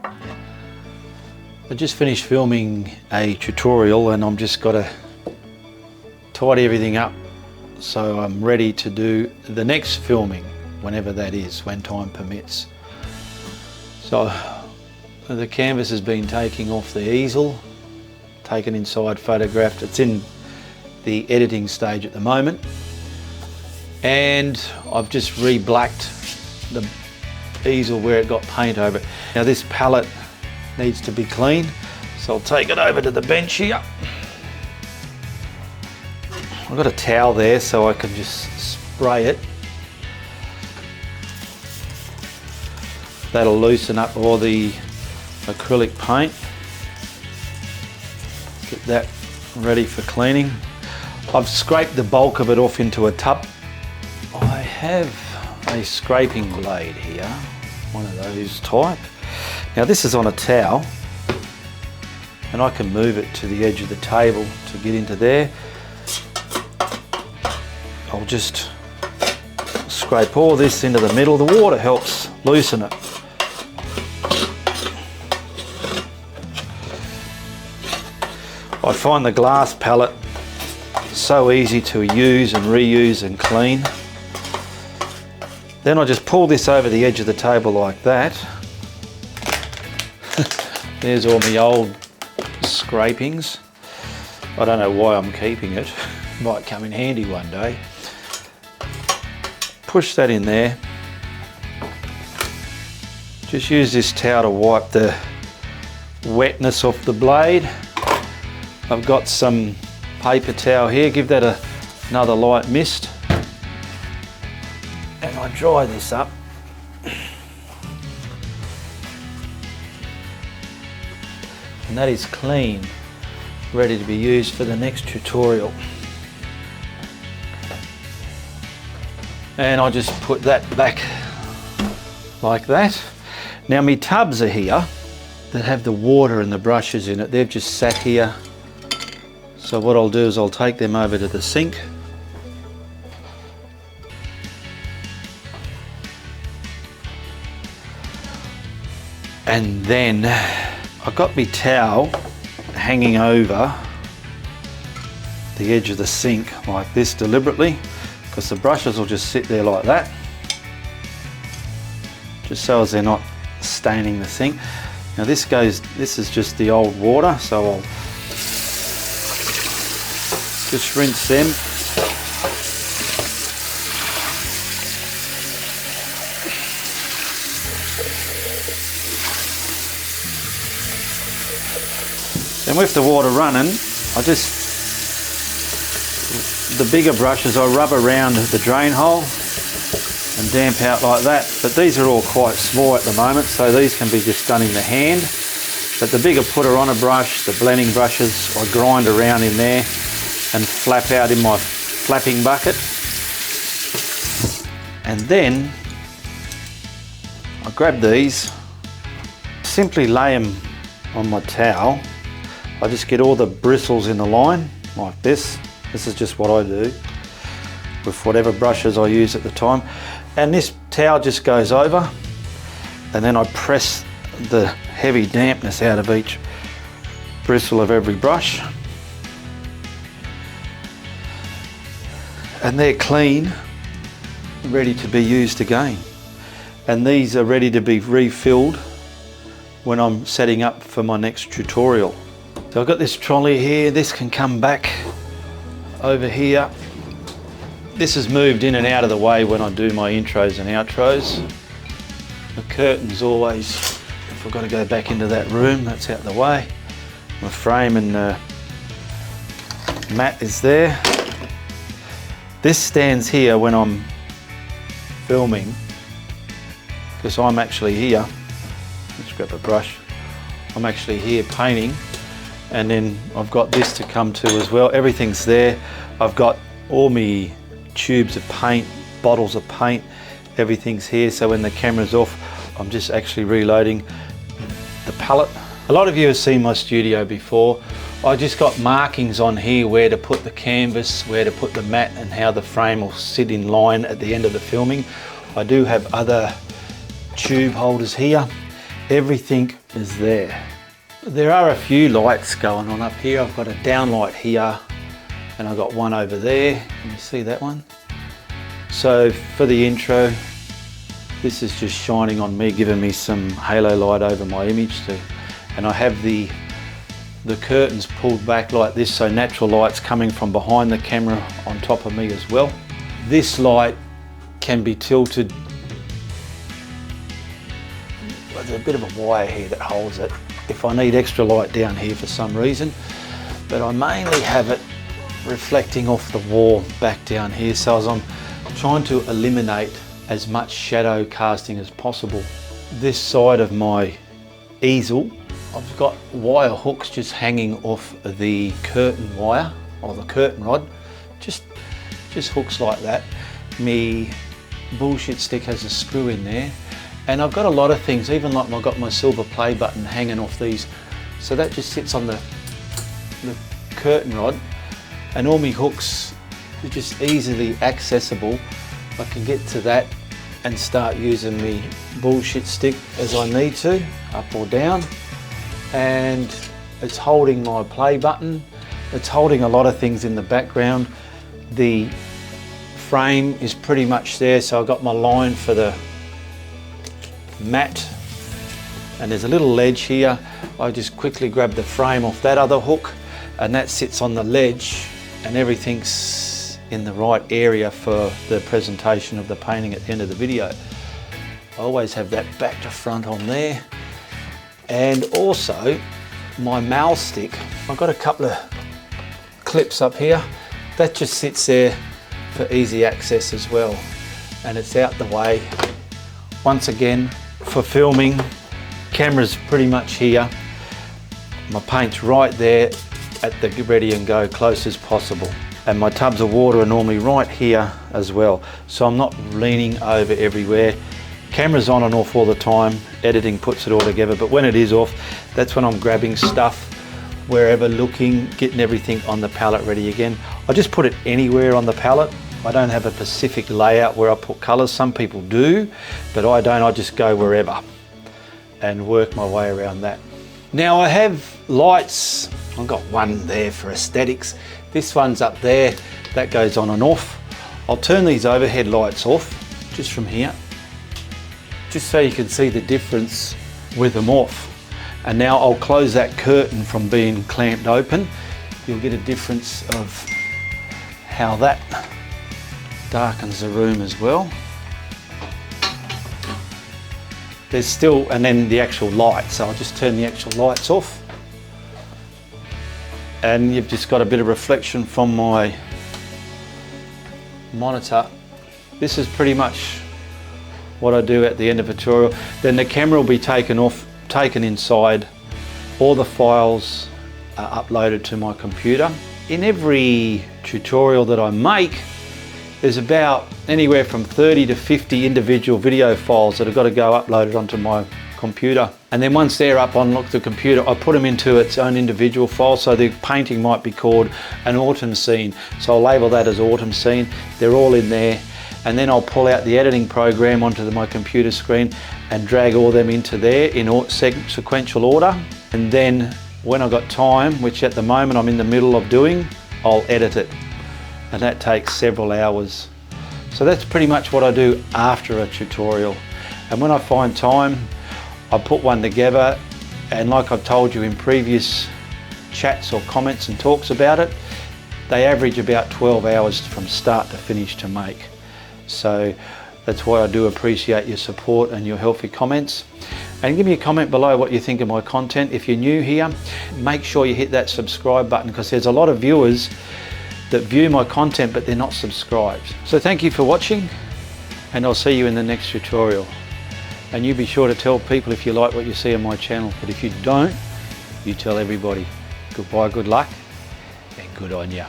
I just finished filming a tutorial and I'm just got to tidy everything up so I'm ready to do the next filming, whenever that is, when time permits. So the canvas has been taken off the easel, taken inside, photographed. It's in the editing stage at the moment. And I've just re-blacked the easel where it got paint over it. Now this palette needs to be clean, so I'll take it over to the bench here. I've got a towel there so I can just spray it. That'll loosen up all the acrylic paint. Get that ready for cleaning. I've scraped the bulk of it off into a tub. I have a scraping blade here, one of those type. Now this is on a towel and I can move it to the edge of the table to get into there. I'll just scrape all this into the middle. The water helps loosen it. I find the glass palette so easy to use and reuse and clean. Then I just pull this over the edge of the table like that. There's all my old scrapings. I don't know why I'm keeping it. Might come in handy one day. Push that in there. Just use this towel to wipe the wetness off the blade. I've got some paper towel here. Give that another light mist. And I dry this up. And that is clean, ready to be used for the next tutorial. And I just put that back like that. Now my tubs are here that have the water and the brushes in it. They've just sat here. So what I'll do is I'll take them over to the sink. And then I've got my towel hanging over the edge of the sink like this deliberately, because the brushes will just sit there like that, just so as they're not staining the sink. Now this is just the old water, so I'll just rinse them. And with the water running, the bigger brushes I rub around the drain hole and damp out like that. But these are all quite small at the moment, so these can be just done in the hand. But the bigger putter on a brush, the blending brushes, I grind around in there and flap out in my flapping bucket. And then I grab these, simply lay them on my towel. I just get all the bristles in the line like this. This is just what I do with whatever brushes I use at the time. And this towel just goes over, and then I press the heavy dampness out of each bristle of every brush. And they're clean, ready to be used again. And these are ready to be refilled when I'm setting up for my next tutorial. So I've got this trolley here. This can come back over here. This is moved in and out of the way when I do my intros and outros. The curtain's always, if I've got to go back into that room, that's out the way. My frame and mat is there. This stands here when I'm filming, because I'm actually here. Let's grab a brush. I'm actually here painting, and then I've got this to come to as well. Everything's there. I've got all my tubes of paint, bottles of paint, everything's here. So when the camera's off, I'm just actually reloading the palette. A lot of you have seen my studio before. I just got markings on here where to put the canvas, where to put the mat, and how the frame will sit in line at the end of the filming. I do have other tube holders here, everything is there. There are a few lights going on up here. I've got a down light here and I've got one over there. Can you see that one? So for the intro, this is just shining on me, giving me some halo light over my image too. And I have the curtains pulled back like this, so natural light's coming from behind the camera on top of me as well. This light can be tilted. There's a bit of a wire here that holds it if I need extra light down here for some reason, but I mainly have it reflecting off the wall back down here, so as I'm trying to eliminate as much shadow casting as possible. This side of my easel, I've got wire hooks just hanging off the curtain wire or the curtain rod, just hooks like that. Me bullshit stick has a screw in there, and I've got a lot of things, even like I've got my silver play button hanging off these, so that just sits on the curtain rod, and all my hooks are just easily accessible. I can get to that and start using me bullshit stick as I need to, up or down. And it's holding my play button. It's holding a lot of things in the background. The frame is pretty much there, so I've got my line for the mat. And there's a little ledge here. I just quickly grab the frame off that other hook, and that sits on the ledge, and everything's in the right area for the presentation of the painting at the end of the video. I always have that back to front on there. And also my mal stick, I've got a couple of clips up here that just sits there for easy access as well, and it's out the way. Once again, for filming, camera's pretty much here, my paint's right there at the ready and go close as possible, and my tubs of water are normally right here as well, so I'm not leaning over everywhere. Camera's on and off all the time, editing puts it all together, but when it is off, that's when I'm grabbing stuff wherever, looking, getting everything on the palette ready again. I just put it anywhere on the palette. I don't have a specific layout where I put colours. Some people do, but I don't. I just go wherever and work my way around that. Now I have lights. I've got one there for aesthetics. This one's up there, that goes on and off. I'll turn these overhead lights off just from here, just so you can see the difference with them off. And now I'll close that curtain from being clamped open. You'll get a difference of how that darkens the room as well. There's still, and then the actual light, so I'll just turn the actual lights off. And you've just got a bit of reflection from my monitor. This is pretty much what I do at the end of a tutorial. Then the camera will be taken off, taken inside. All the files are uploaded to my computer. In every tutorial that I make, there's about anywhere from 30 to 50 individual video files that have got to go uploaded onto my computer. And then once they're up on the computer, I put them into its own individual file. So the painting might be called an autumn scene. So I'll label that as autumn scene. They're all in there. And then I'll pull out the editing program onto my computer screen and drag all them into there in sequential order. And then when I've got time, which at the moment I'm in the middle of doing, I'll edit it. And that takes several hours. So that's pretty much what I do after a tutorial. And when I find time, I put one together, and like I've told you in previous chats or comments and talks about it, they average about 12 hours from start to finish to make. So that's why I do appreciate your support and your healthy comments. And give me a comment below what you think of my content. If you're new here, make sure you hit that subscribe button, because there's a lot of viewers that view my content but they're not subscribed. So thank you for watching, and I'll see you in the next tutorial. And you be sure to tell people if you like what you see on my channel, but if you don't, you tell everybody. Goodbye, good luck, and good on ya.